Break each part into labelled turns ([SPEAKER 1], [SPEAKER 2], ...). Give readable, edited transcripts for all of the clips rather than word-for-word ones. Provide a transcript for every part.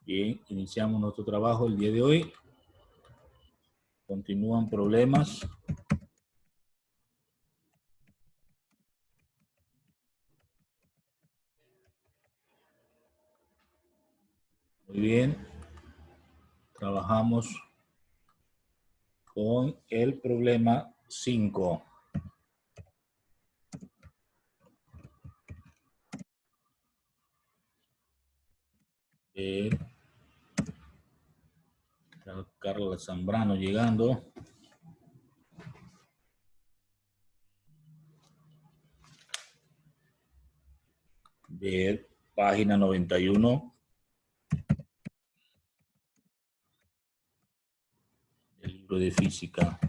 [SPEAKER 1] Bien, iniciamos nuestro trabajo el día de hoy. Continúan problemas. Muy bien. Trabajamos con el problema 5. Carla Zambrano llegando. Ver página 91 del libro de física.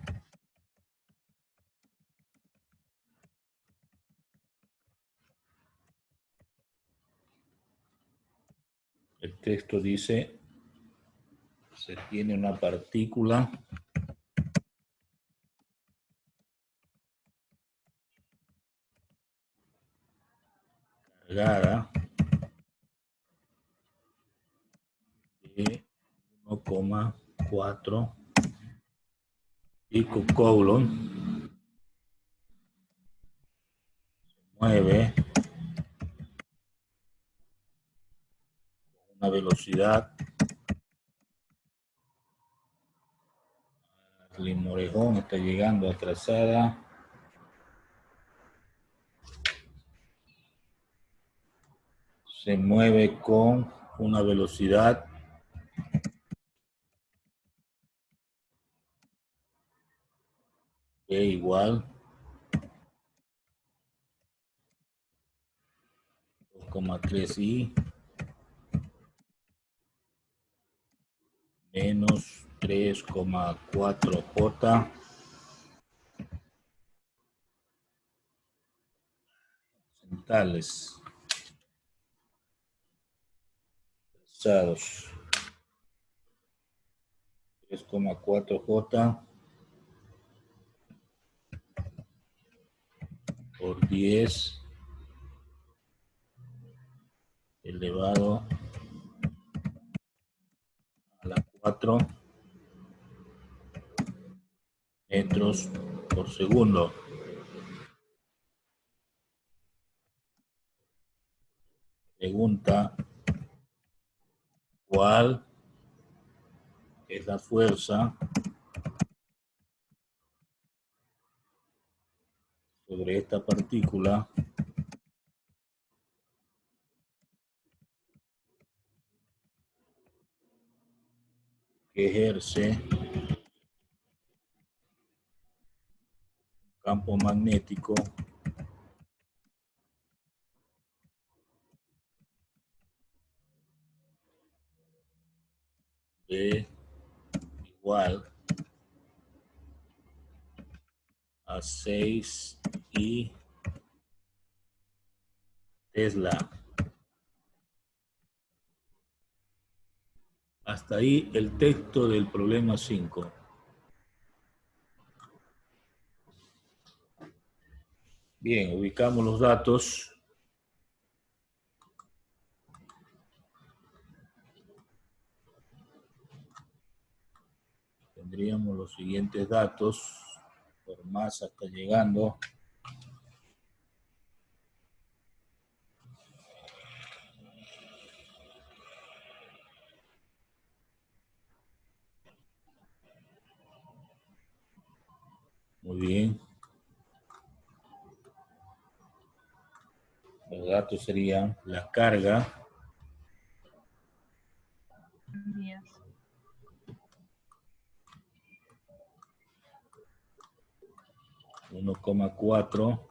[SPEAKER 1] El texto dice: se tiene una partícula cargada de 1,4 picocoulomb. Mueve con una velocidad. Morejón está llegando atrasada. Se mueve con una velocidad E igual 2,3 I menos 3,4 J centales trazados. 3,4 J por 10 elevado a la 4 metros por segundo. Pregunta: ¿cuál es la fuerza sobre esta partícula que ejerce campo magnético de igual a 6 I Tesla? Hasta ahí el texto del problema 5. Bien, ubicamos los datos. Tendríamos los siguientes datos. Por masa está llegando. Muy bien. Los datos serían la carga. 1,4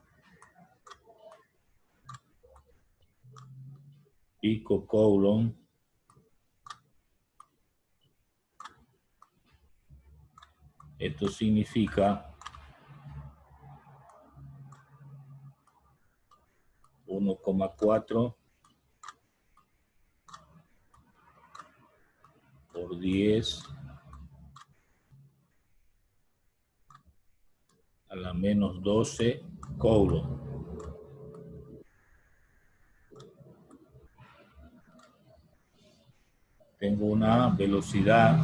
[SPEAKER 1] picocoulomb esto significa 1,4 por 10 a la menos 12 coulomb. tengo una velocidad,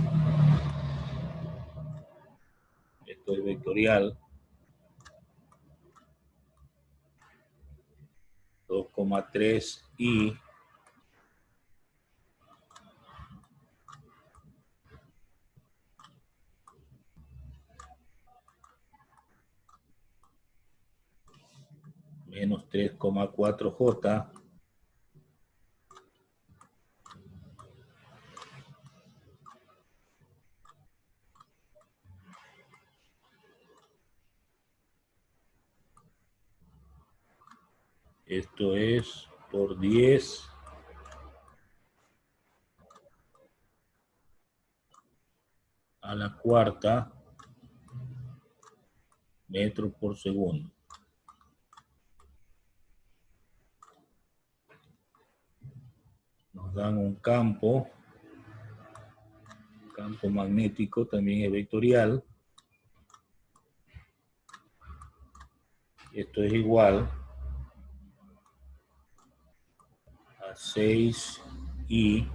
[SPEAKER 1] esto es vectorial, 2,3 i menos 3,4 j esto es por 10 a la cuarta metros por segundo. Nos dan un campo magnético, también es vectorial. Esto es igual a 6i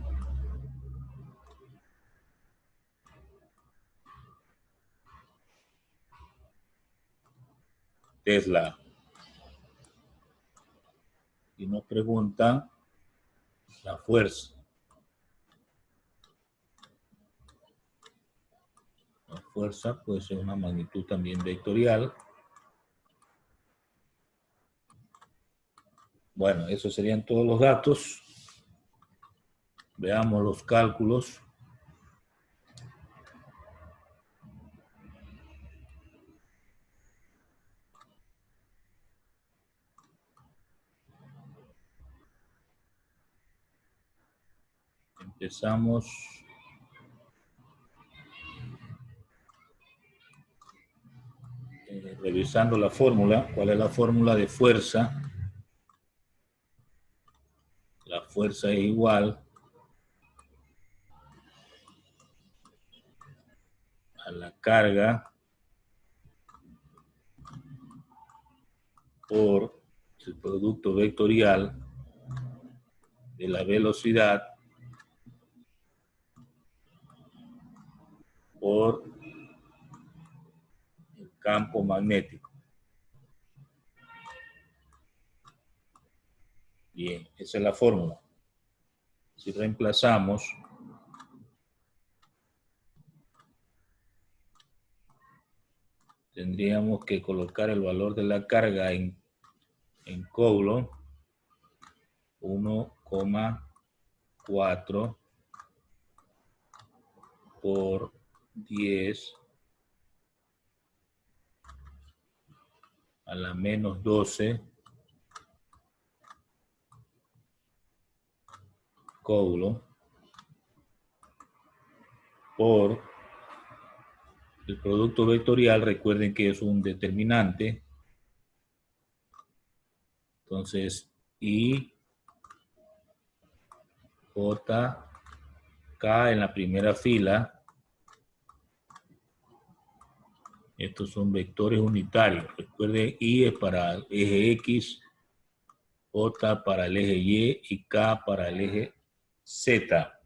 [SPEAKER 1] Tesla. Y nos preguntan la fuerza. La fuerza puede ser una magnitud también vectorial. Bueno, esos serían todos los datos. Veamos los cálculos. Empezamos revisando la fórmula. ¿Cuál es la fórmula de fuerza? La fuerza es igual a la carga por el producto vectorial de la velocidad por el campo magnético. Bien, esa es la fórmula. Si reemplazamos, tendríamos que colocar el valor de la carga en Coulomb, 1,4 por 10 a la menos 12 Coulomb por el producto vectorial. Recuerden que es un determinante. Entonces, I, J, K en la primera fila. Estos son vectores unitarios. Recuerden, I es para el eje X, J para el eje Y y K para el eje Z.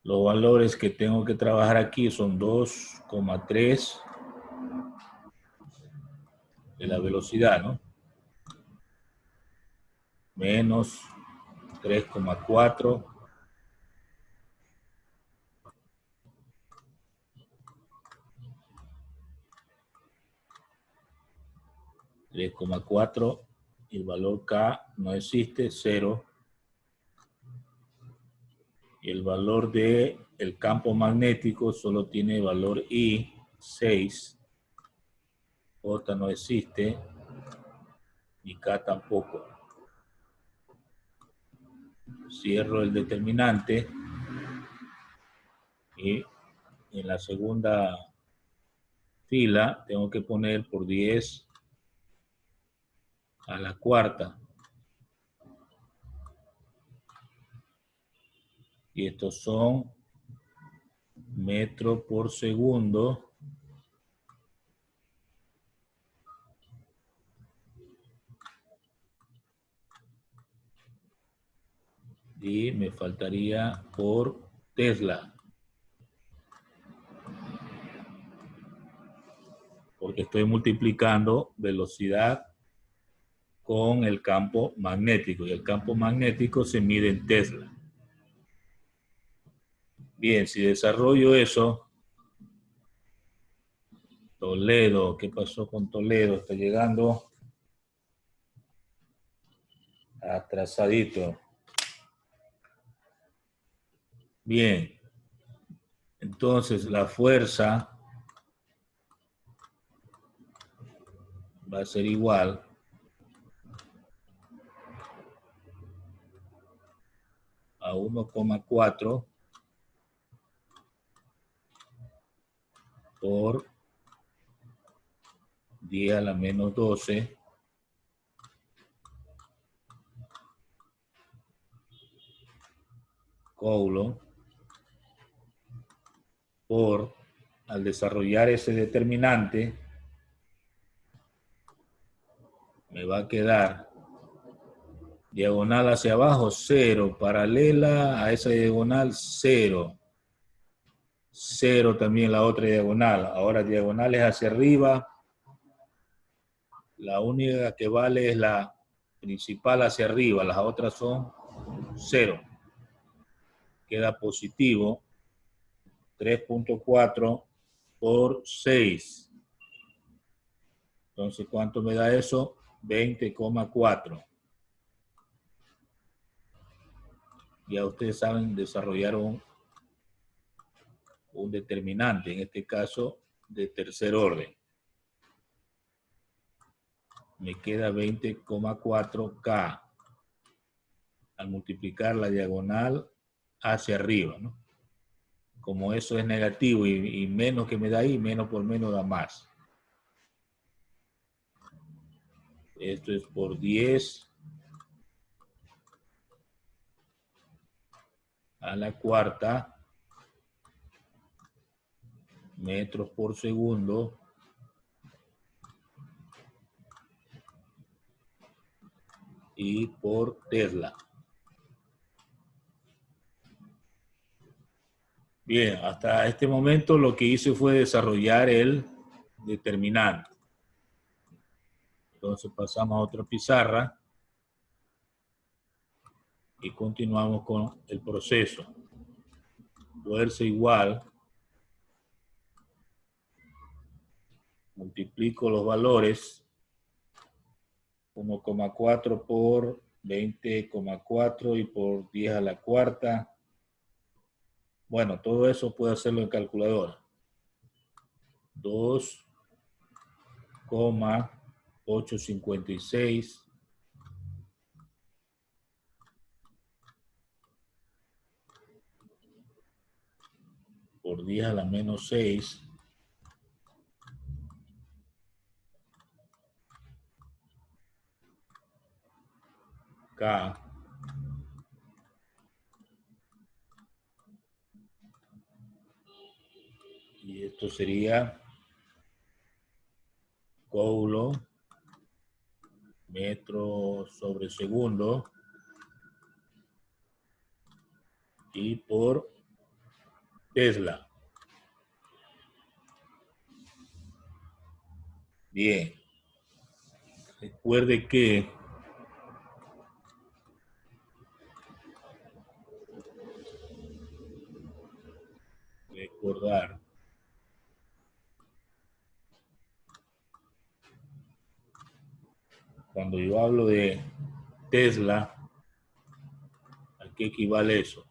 [SPEAKER 1] Los valores que tengo que trabajar aquí son 2,3 de la velocidad, ¿no? Menos 3,4 3,4, el valor K no existe, 0. Y el valor de el campo magnético solo tiene valor I, 6. J no existe, y K tampoco. Cierro el determinante y en la segunda fila tengo que poner por 10 a la cuarta. Y estos son metros por segundo y me faltaría por Tesla. Porque estoy multiplicando velocidad con el campo magnético. Y el campo magnético se mide en Tesla. Bien, si desarrollo eso, Toledo, ¿qué pasó con Toledo? Está llegando atrasadito. Bien, entonces la fuerza va a ser igual a 1,4 por 10 a la menos 12 coulomb por, al desarrollar ese determinante, me va a quedar diagonal hacia abajo 0, paralela a esa diagonal 0, 0 también la otra diagonal. Ahora diagonales hacia arriba, la única que vale es la principal hacia arriba, las otras son 0. Queda positivo 3.4 por 6. Entonces, ¿cuánto me da eso? 20,4. Ya ustedes saben, desarrollaron un determinante, en este caso de tercer orden. Me queda 20,4K al multiplicar la diagonal hacia arriba, ¿no? Como eso es negativo y menos que me da ahí, menos por menos da más. Esto es por 10 a la cuarta metros por segundo y por Tesla. Bien, hasta este momento lo que hice fue desarrollar el determinante. Entonces pasamos a otra pizarra y continuamos con el proceso. Fuerza igual, multiplico los valores, 1,4 por 20,4 y por 10 a la cuarta. Bueno, todo eso puedo hacerlo en calculadora. 2,856 por 10 a la menos 6 K y esto sería coulomb metro sobre segundo y por Tesla. Bien. Recuerde que cuando yo hablo de Tesla, ¿a qué equivale eso?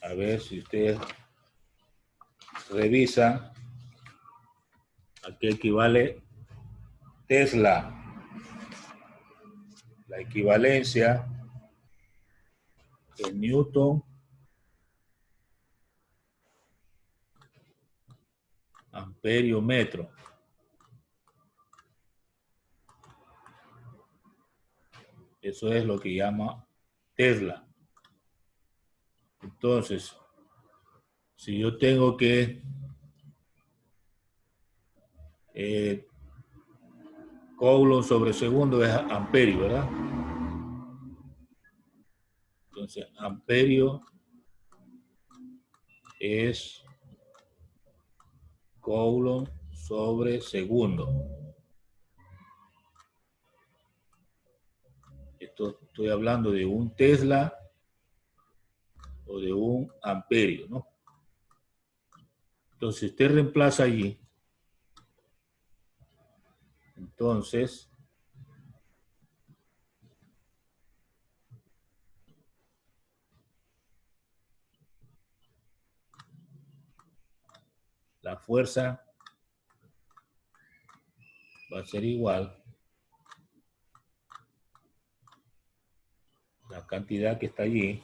[SPEAKER 1] A ver si ustedes revisan a qué equivale Tesla. La equivalencia en Newton amperio metro. Eso es lo que llama Tesla. Entonces, si yo tengo que coulomb sobre segundo es amperio, ¿verdad? Entonces, amperio es coulomb sobre segundo. Esto estoy hablando de un Tesla o de un amperio, ¿no? Entonces, usted reemplaza allí. Entonces, la fuerza va a ser igual a la cantidad que está allí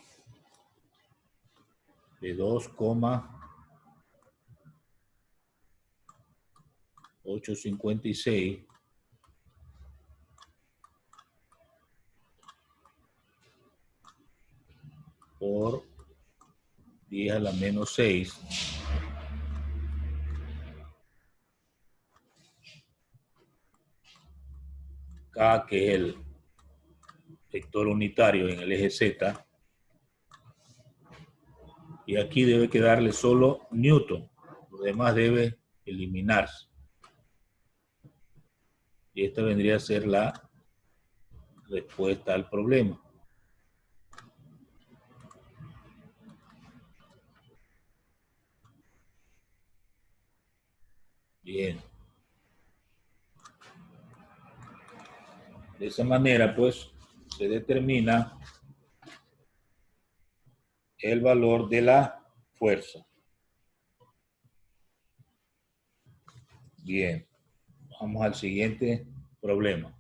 [SPEAKER 1] de 2,856 por 10 a la menos 6 K, que es el vector unitario en el eje Z, y aquí debe quedarle solo Newton, lo demás debe eliminarse. Y esta vendría a ser la respuesta al problema. Bien. De esa manera, pues, se determina el valor de la fuerza. Bien. Vamos al siguiente problema.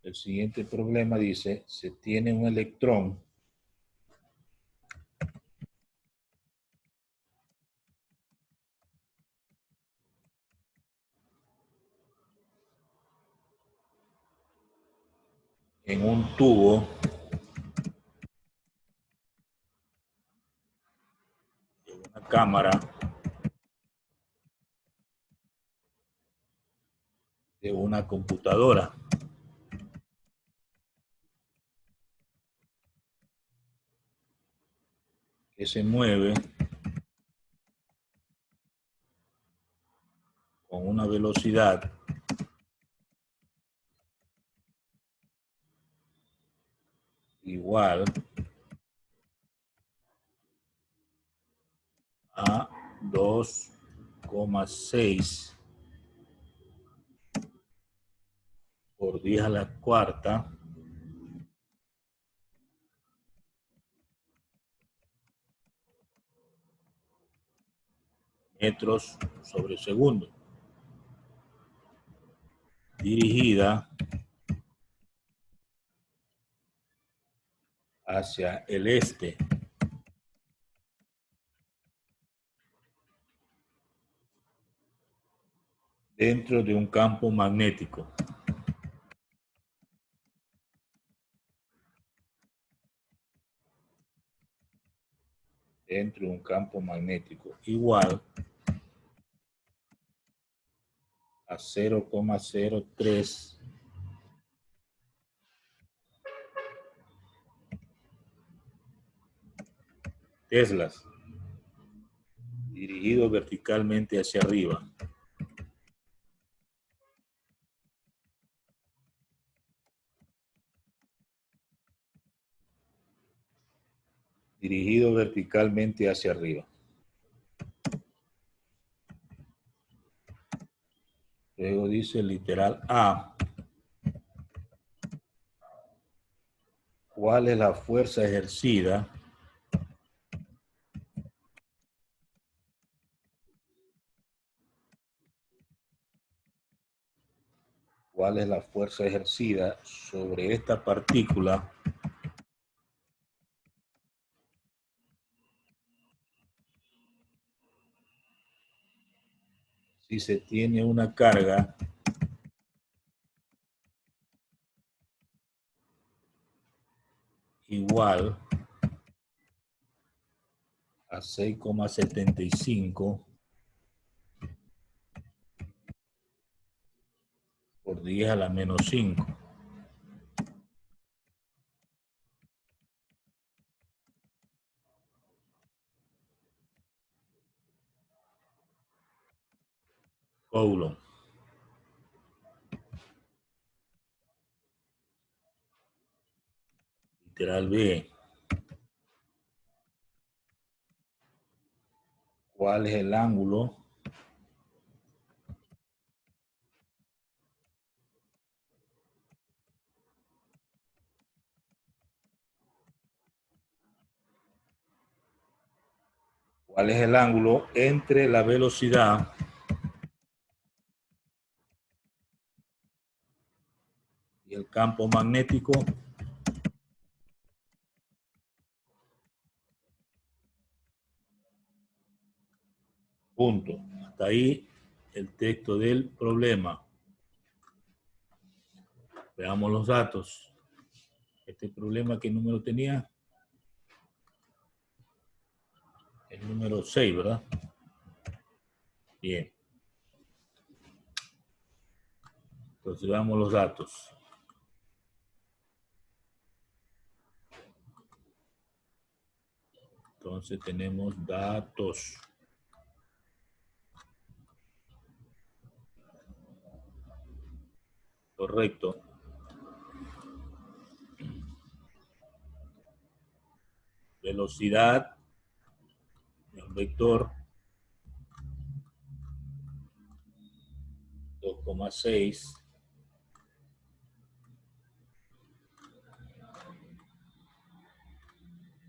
[SPEAKER 1] El siguiente problema dice, se tiene un electrón en un tubo de una cámara de una computadora. Que se mueve con una velocidad igual a 2,6 por 10 a la cuarta metros sobre segundo, dirigida hacia el este. Dentro de un campo magnético. Dentro de un campo magnético igual a 0,03 teslas, dirigido verticalmente hacia arriba. Dirigido verticalmente hacia arriba. Luego dice el literal A. ¿Cuál es la fuerza ejercida cuál es la fuerza ejercida sobre esta partícula si se tiene una carga igual a 6,75 por 10 a la menos 5. Coulomb. Literal B. ¿Cuál es el ángulo entre la velocidad y el campo magnético? Punto. Hasta ahí el texto del problema. Veamos los datos. Este problema, ¿qué número tenía? El número 6, ¿verdad? Bien. Entonces veamos los datos. Entonces tenemos datos. Correcto. Velocidad, el vector 2,6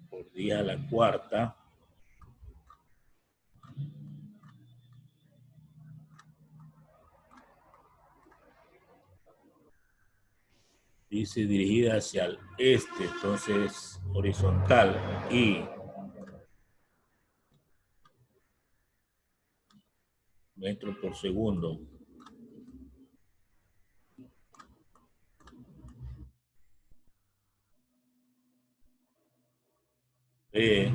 [SPEAKER 1] por 10 a la cuarta dice dirigida hacia el este, entonces horizontal y metros por segundo. B,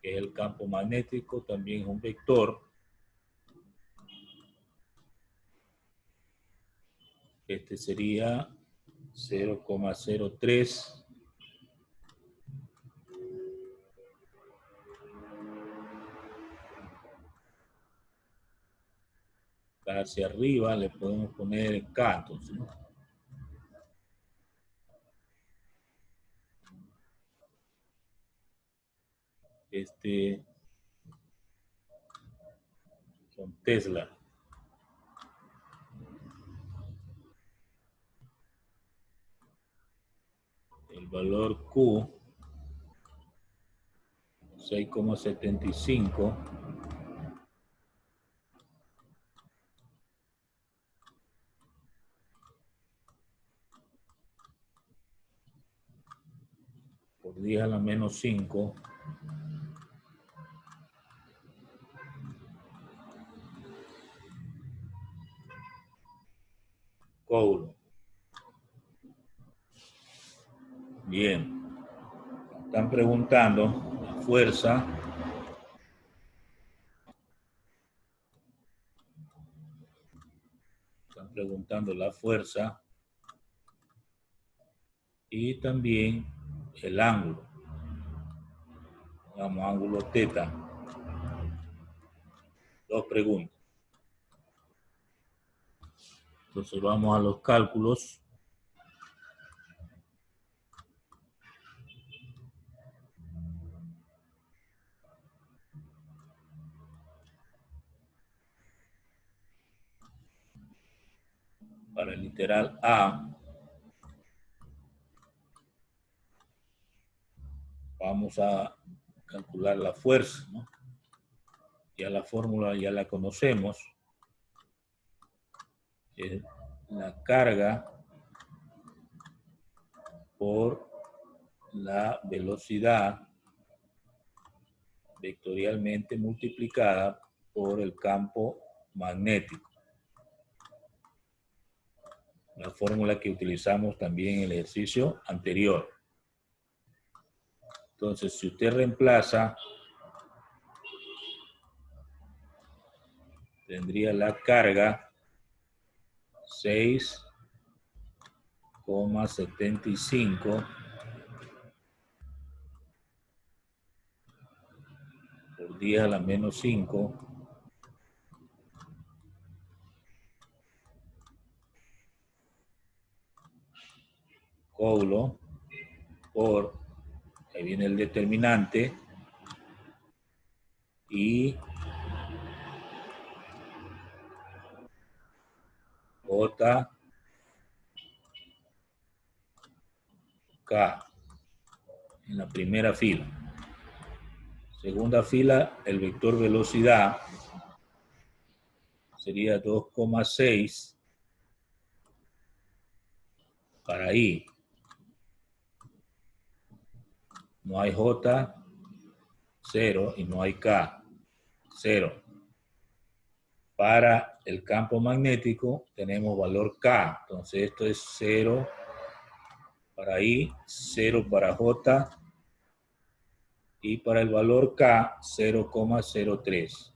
[SPEAKER 1] que es el campo magnético, también es un vector. Este sería 0,03 hacia arriba, le podemos poner K, entonces, ¿no? Con Tesla. El valor Q 6,75 por 10 a la menos 5 Coulomb. Bien. Están preguntando la fuerza. Están preguntando la fuerza y también el ángulo. Digamos, ángulo teta. Dos preguntas. Entonces vamos a los cálculos. Para el literal A, vamos a calcular la fuerza, ¿no? Ya la fórmula ya la conocemos. Es la carga por la velocidad vectorialmente multiplicada por el campo magnético. La fórmula que utilizamos también en el ejercicio anterior. Entonces, si usted reemplaza, tendría la carga 6,75 por 10 a la menos 5 coulo por, ahí viene el determinante, y J K en la primera fila. Segunda fila, el vector velocidad sería 2,6 para I. No hay J, 0, y no hay K, 0. Para el campo magnético tenemos valor K. Entonces esto es 0 para I, 0 para J, y para el valor K, 0,03.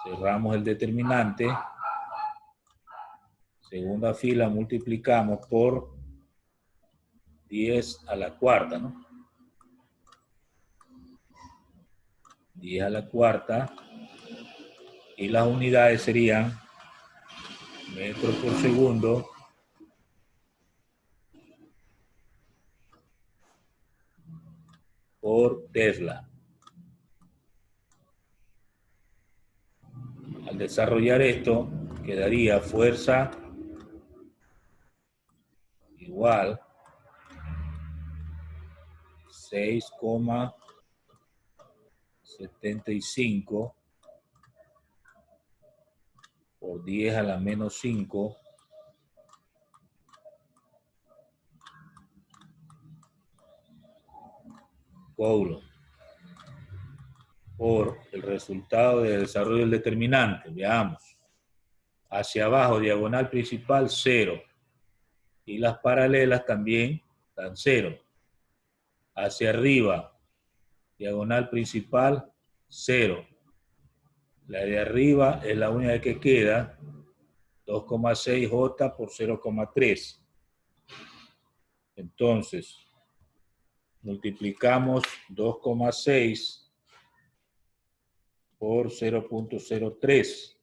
[SPEAKER 1] Cerramos el determinante. Segunda fila multiplicamos por 10 a la cuarta, ¿no? 10 a la cuarta. Y las unidades serían metros por segundo por Tesla. Al desarrollar esto, quedaría fuerza igual 6,75 por 10 a la menos 5 coulombs por el resultado del desarrollo del determinante. Veamos. Hacia abajo, diagonal principal, 0. Y las paralelas también dan 0. Hacia arriba, diagonal principal, 0. La de arriba es la única que queda, 2,6 J por 0,3. Entonces, multiplicamos 2,6 por 0,03.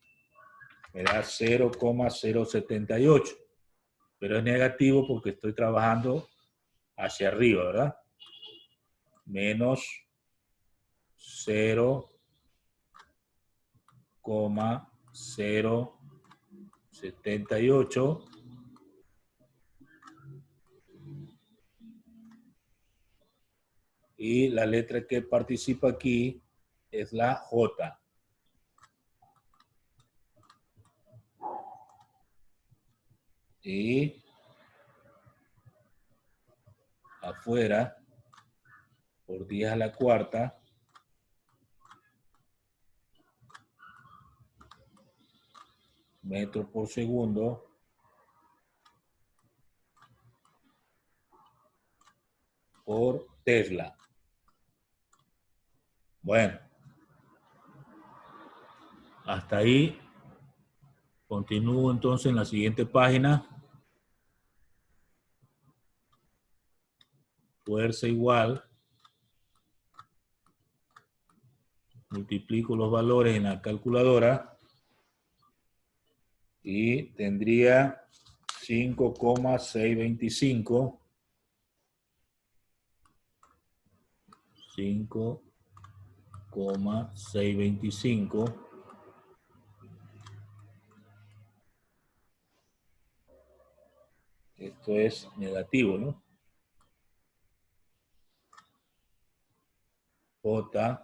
[SPEAKER 1] Me da 0,078. Pero es negativo porque estoy trabajando hacia arriba, ¿verdad? Menos 0,078 y la letra que participa aquí es la J. Y afuera, por 10 a la cuarta, metros por segundo por Tesla. Bueno, hasta ahí. Continúo entonces en la siguiente página. Fuerza igual. Multiplico los valores en la calculadora y tendría 5,625. 5,625 esto es negativo, ¿no? J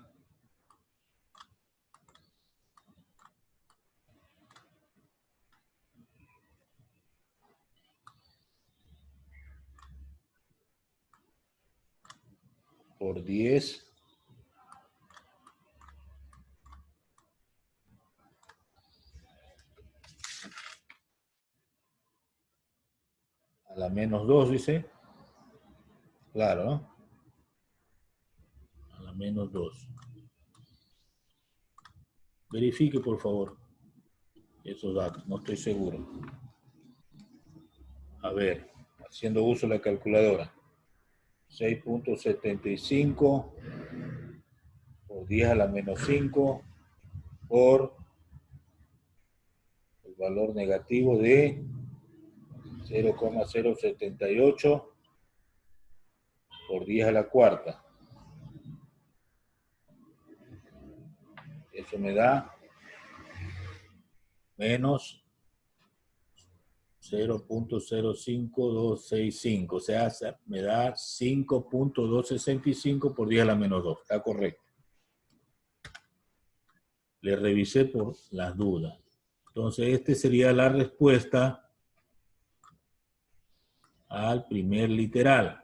[SPEAKER 1] por 10 . A la menos 2 dice. Claro, ¿no? A la menos 2. Verifique, por favor, esos datos. No estoy seguro. A ver, haciendo uso de la calculadora. 6.75 por 10 a la menos 5 por el valor negativo de 0,078 por 10 a la cuarta. Eso me da menos 0.05265. O sea, me da 5.265 por 10 a la menos 2. Está correcto. Le revisé por las dudas. Entonces, esta sería la respuesta al primer literal.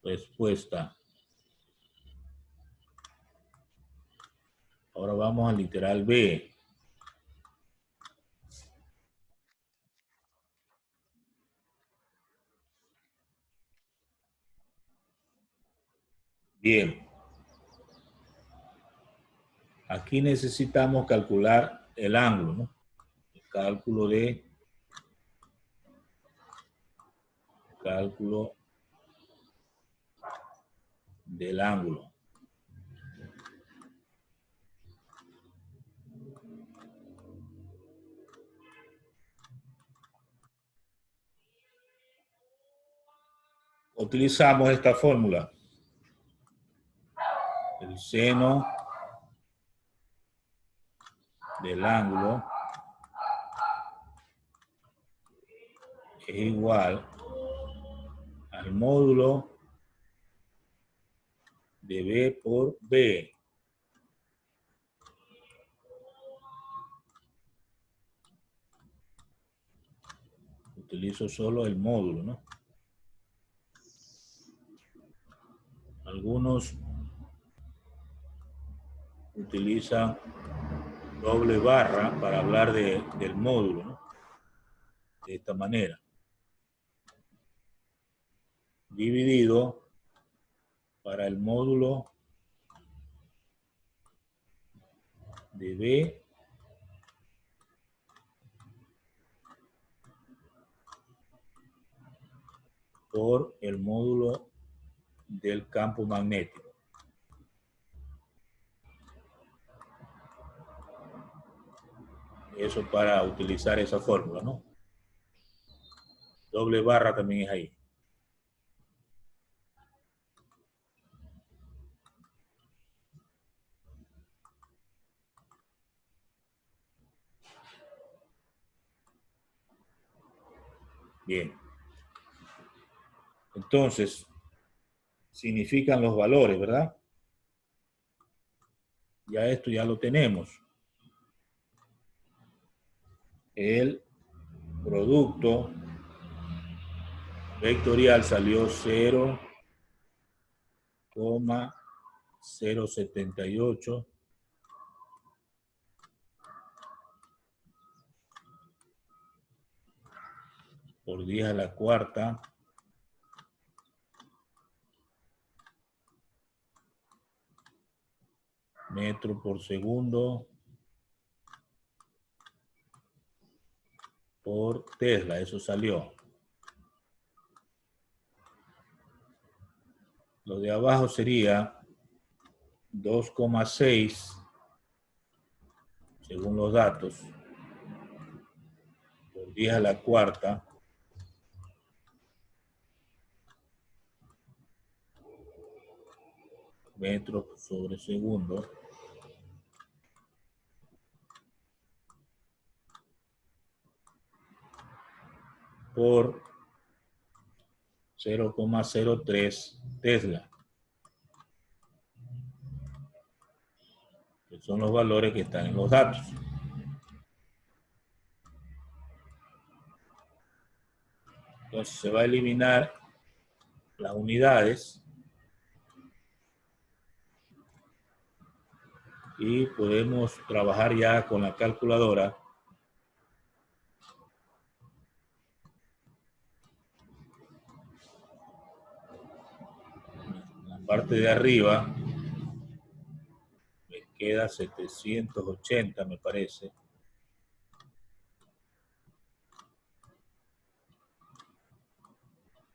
[SPEAKER 1] Respuesta. Ahora vamos al literal B. Bien. Aquí necesitamos calcular el ángulo, ¿no? El cálculo del ángulo. Utilizamos esta fórmula. El seno del ángulo es igual al módulo de B por B. Utilizo solo el módulo, ¿no? Algunos utilizan doble barra para hablar del módulo, ¿no? De esta manera. Dividido para el módulo de B por el módulo del campo magnético. Eso para utilizar esa fórmula, ¿no? Doble barra también es ahí. Bien. Entonces, significan los valores, ¿verdad? Ya esto ya lo tenemos. El producto vectorial salió 0,078 por 10 a la cuarta metro por segundo por Tesla. Eso salió. Lo de abajo sería 2,6 según los datos por 10 a la cuarta metros sobre segundo por 0,03 Tesla. Que son los valores que están en los datos. Entonces se va a eliminar las unidades y podemos trabajar ya con la calculadora parte de arriba me queda 780, me parece.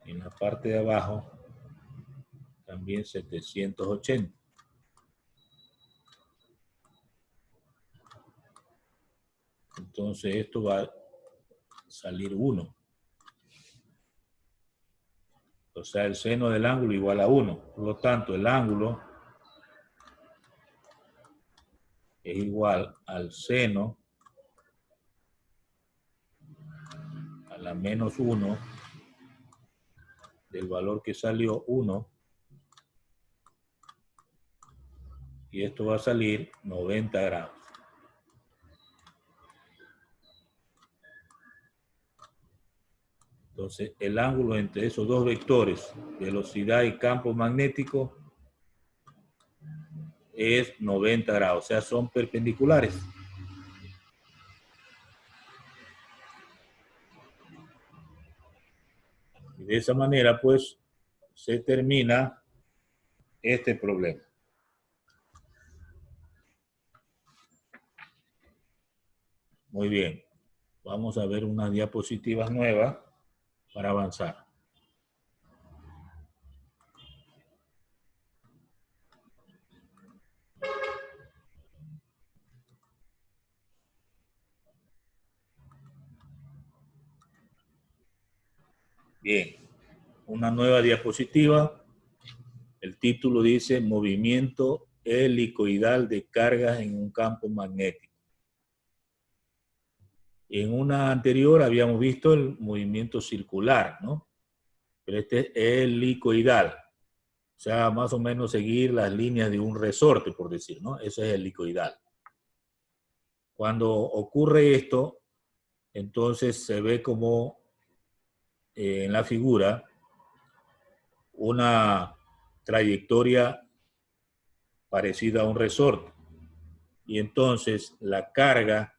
[SPEAKER 1] En la parte de abajo también 780. Entonces esto va a salir 1. O sea, el seno del ángulo igual a 1. Por lo tanto, el ángulo es igual al seno a la menos 1 del valor que salió 1. Y esto va a salir 90 grados. Entonces, el ángulo entre esos dos vectores, velocidad y campo magnético, es 90 grados, o sea, son perpendiculares. Y de esa manera, pues, se termina este problema. Muy bien. Vamos a ver unas diapositivas nuevas para avanzar. Bien, una nueva diapositiva. El título dice movimiento helicoidal de cargas en un campo magnético. En una anterior habíamos visto el movimiento circular, ¿no? Pero este es helicoidal. O sea, más o menos seguir las líneas de un resorte, por decir, ¿no? Eso es helicoidal. Cuando ocurre esto, entonces se ve como en la figura una trayectoria parecida a un resorte. Y entonces la carga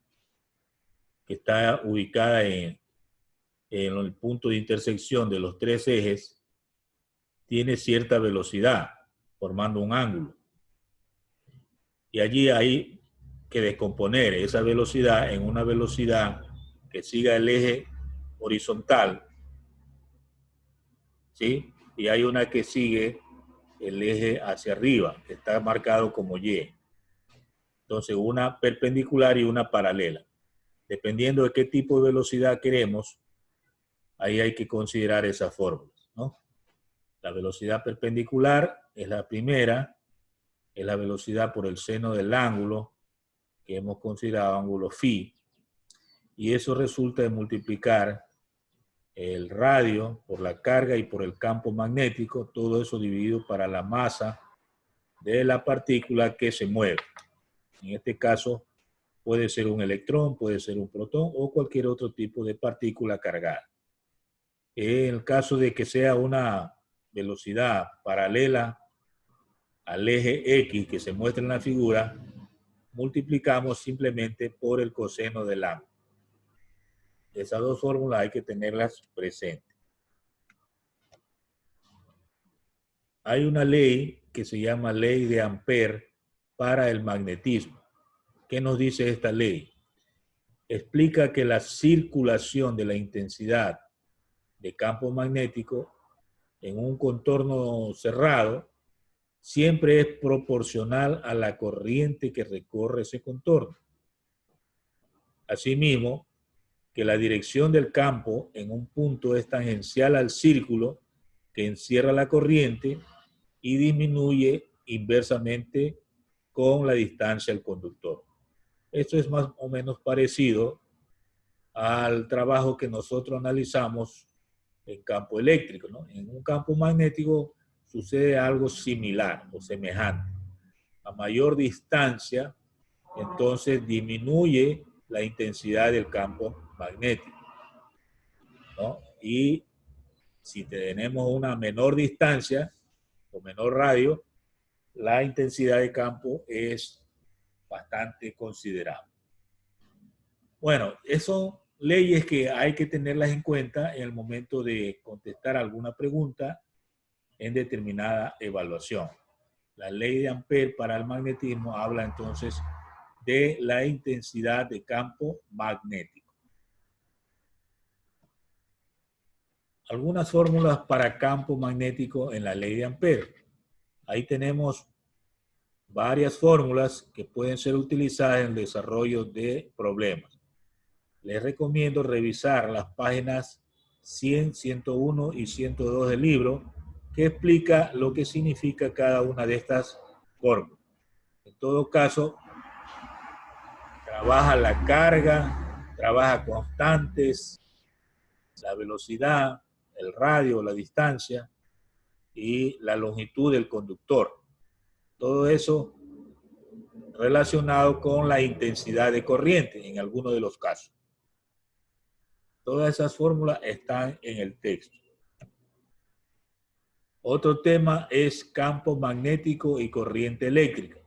[SPEAKER 1] que está ubicada en el punto de intersección de los tres ejes tiene cierta velocidad, formando un ángulo. Y allí hay que descomponer esa velocidad en una velocidad que siga el eje horizontal, ¿sí? Y hay una que sigue el eje hacia arriba, que está marcado como Y. Entonces, una perpendicular y una paralela. Dependiendo de qué tipo de velocidad queremos, ahí hay que considerar esas fórmulas, ¿no? La velocidad perpendicular es la primera, es la velocidad por el seno del ángulo, que hemos considerado ángulo phi, y eso resulta de multiplicar el radio por la carga y por el campo magnético, todo eso dividido para la masa de la partícula que se mueve. En este caso puede ser un electrón, puede ser un protón o cualquier otro tipo de partícula cargada. En el caso de que sea una velocidad paralela al eje X que se muestra en la figura, multiplicamos simplemente por el coseno del ángulo. Esas dos fórmulas hay que tenerlas presentes. Hay una ley que se llama ley de Ampère para el magnetismo. ¿Qué nos dice esta ley? Explica que la circulación de la intensidad de campo magnético en un contorno cerrado siempre es proporcional a la corriente que recorre ese contorno. Asimismo, que la dirección del campo en un punto es tangencial al círculo que encierra la corriente y disminuye inversamente con la distancia al conductor. Esto es más o menos parecido al trabajo que nosotros analizamos en campo eléctrico, ¿no? En un campo magnético sucede algo similar o semejante. A mayor distancia, entonces disminuye la intensidad del campo magnético, ¿no? Y si tenemos una menor distancia o menor radio, la intensidad de campo es bastante considerable. Bueno, esas son leyes que hay que tenerlas en cuenta en el momento de contestar alguna pregunta en determinada evaluación. La ley de Ampere para el magnetismo habla entonces de la intensidad de campo magnético. Algunas fórmulas para campo magnético en la ley de Ampere. Ahí tenemos varias fórmulas que pueden ser utilizadas en el desarrollo de problemas. Les recomiendo revisar las páginas 100, 101 y 102 del libro, que explica lo que significa cada una de estas fórmulas. En todo caso, trabaja la carga, trabaja constantes, la velocidad, el radio, la distancia y la longitud del conductor. Todo eso relacionado con la intensidad de corriente en algunos de los casos. Todas esas fórmulas están en el texto. Otro tema es campo magnético y corriente eléctrica.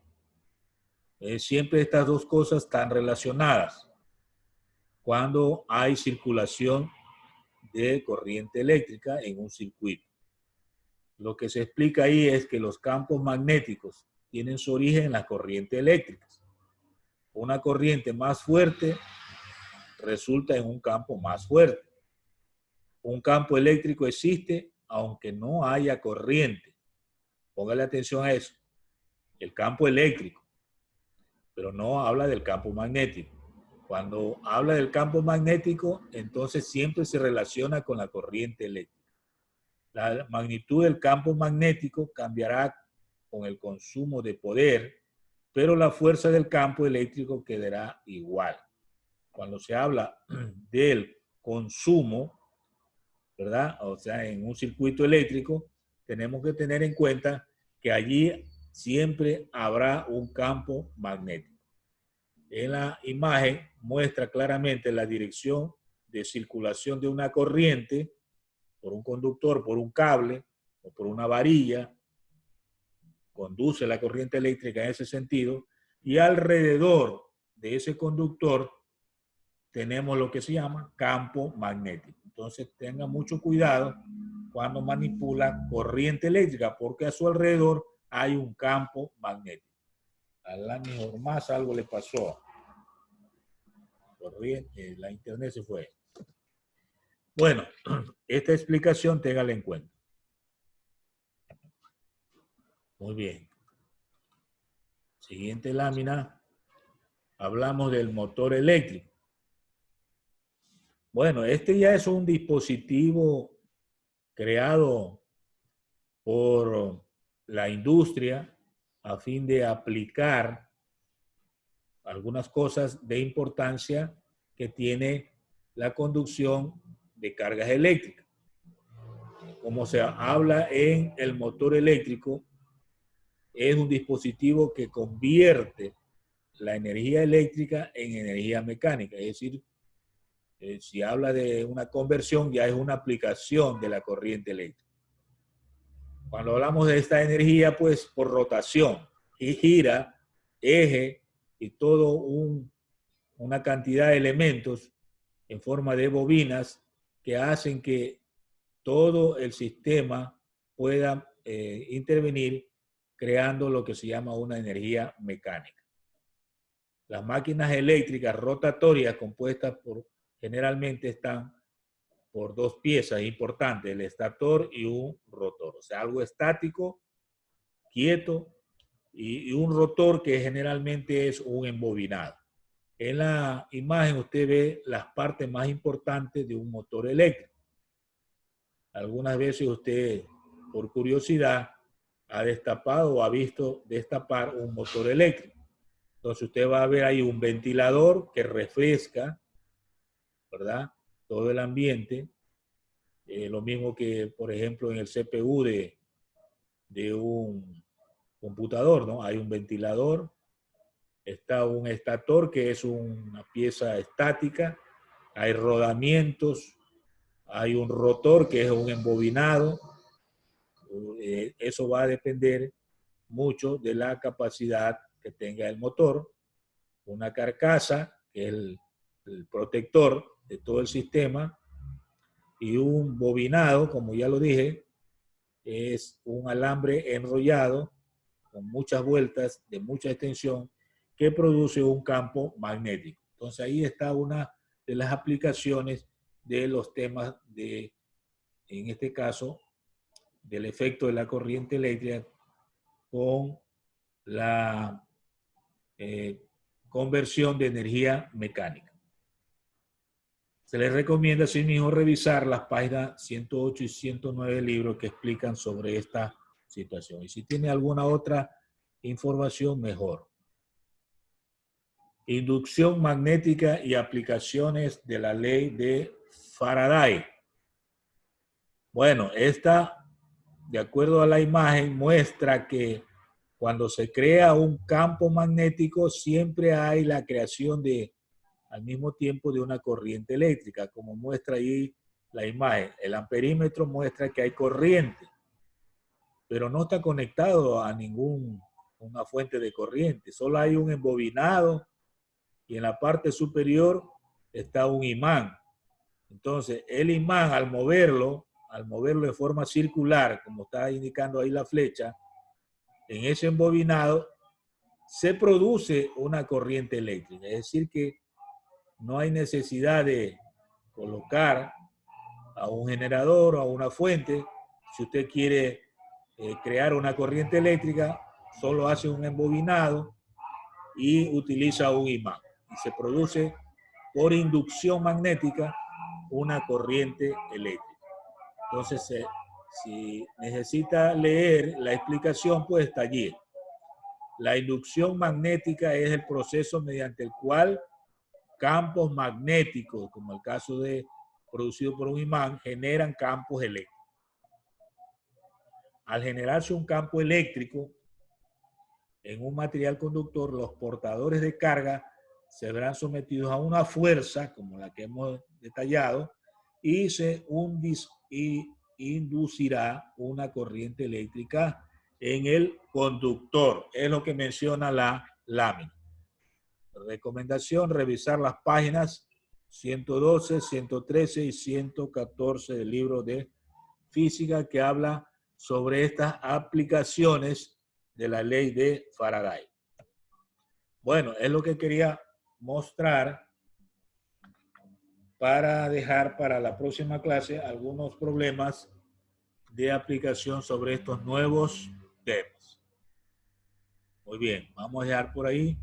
[SPEAKER 1] Siempre estas dos cosas están relacionadas cuando hay circulación de corriente eléctrica en un circuito. Lo que se explica ahí es que los campos magnéticos tienen su origen en las corrientes eléctricas. Una corriente más fuerte resulta en un campo más fuerte. Un campo eléctrico existe aunque no haya corriente. Póngale atención a eso. El campo eléctrico, pero no habla del campo magnético. Cuando habla del campo magnético, entonces siempre se relaciona con la corriente eléctrica. La magnitud del campo magnético cambiará con el consumo de poder, pero la fuerza del campo eléctrico quedará igual. Cuando se habla del consumo, ¿verdad? O sea, en un circuito eléctrico, tenemos que tener en cuenta que allí siempre habrá un campo magnético. En la imagen muestra claramente la dirección de circulación de una corriente por un conductor, por un cable o por una varilla. Conduce la corriente eléctrica en ese sentido, y alrededor de ese conductor tenemos lo que se llama campo magnético. Entonces tenga mucho cuidado cuando manipula corriente eléctrica, porque a su alrededor hay un campo magnético. A la mejor más algo le pasó. La internet se fue. Bueno, esta explicación téngala en cuenta. Muy bien. Siguiente lámina. Hablamos del motor eléctrico. Bueno, este ya es un dispositivo creado por la industria a fin de aplicar algunas cosas de importancia que tiene la conducción de cargas eléctricas. Como se habla en el motor eléctrico, es un dispositivo que convierte la energía eléctrica en energía mecánica. Es decir, si habla de una conversión, ya es una aplicación de la corriente eléctrica. Cuando hablamos de esta energía, pues por rotación, y gira, eje y todo una cantidad de elementos en forma de bobinas que hacen que todo el sistema pueda intervenir creando lo que se llama una energía mecánica. Las máquinas eléctricas rotatorias compuestas generalmente están por dos piezas importantes, el estator y un rotor. O sea, algo estático, quieto, y un rotor que generalmente es un embobinado. En la imagen usted ve las partes más importantes de un motor eléctrico. Algunas veces usted, por curiosidad, ha destapado o ha visto destapar un motor eléctrico. Entonces usted va a ver ahí un ventilador que refresca, ¿verdad?, todo el ambiente. Lo mismo que, por ejemplo, en el CPU de un computador, ¿no? Hay un ventilador, está un estator que es una pieza estática, hay rodamientos, hay un rotor que es un embobinado. Eso va a depender mucho de la capacidad que tenga el motor. Una carcasa, que es el protector de todo el sistema, y un bobinado, como ya lo dije, es un alambre enrollado con muchas vueltas de mucha extensión que produce un campo magnético. Entonces ahí está una de las aplicaciones de los temas de, en este caso, del efecto de la corriente eléctrica con la conversión de energía mecánica. Se les recomienda asimismo revisar las páginas 108 y 109 del libro que explican sobre esta situación. Y si tiene alguna otra información, mejor. Inducción magnética y aplicaciones de la ley de Faraday. Bueno, esta, de acuerdo a la imagen, muestra que cuando se crea un campo magnético siempre hay la creación de, al mismo tiempo, de una corriente eléctrica, como muestra ahí la imagen. El amperímetro muestra que hay corriente, pero no está conectado a una fuente de corriente. Solo hay un embobinado y en la parte superior está un imán. Entonces, el imán, al moverlo en forma circular, como está indicando ahí la flecha, en ese embobinado se produce una corriente eléctrica. Es decir que no hay necesidad de colocar a un generador o a una fuente. Si usted quiere crear una corriente eléctrica, solo hace un embobinado y utiliza un imán. Y se produce por inducción magnética una corriente eléctrica. Entonces, si necesita leer la explicación, pues está allí. La inducción magnética es el proceso mediante el cual campos magnéticos, como el caso de producido por un imán, generan campos eléctricos. Al generarse un campo eléctrico en un material conductor, los portadores de carga se verán sometidos a una fuerza, como la que hemos detallado, y se inducirá una corriente eléctrica en el conductor. Es lo que menciona la lámina. Recomendación: revisar las páginas 112, 113 y 114 del libro de física que habla sobre estas aplicaciones de la ley de Faraday. Bueno, es lo que quería mostrar para dejar para la próxima clase algunos problemas de aplicación sobre estos nuevos temas. Muy bien, vamos a dejar por ahí.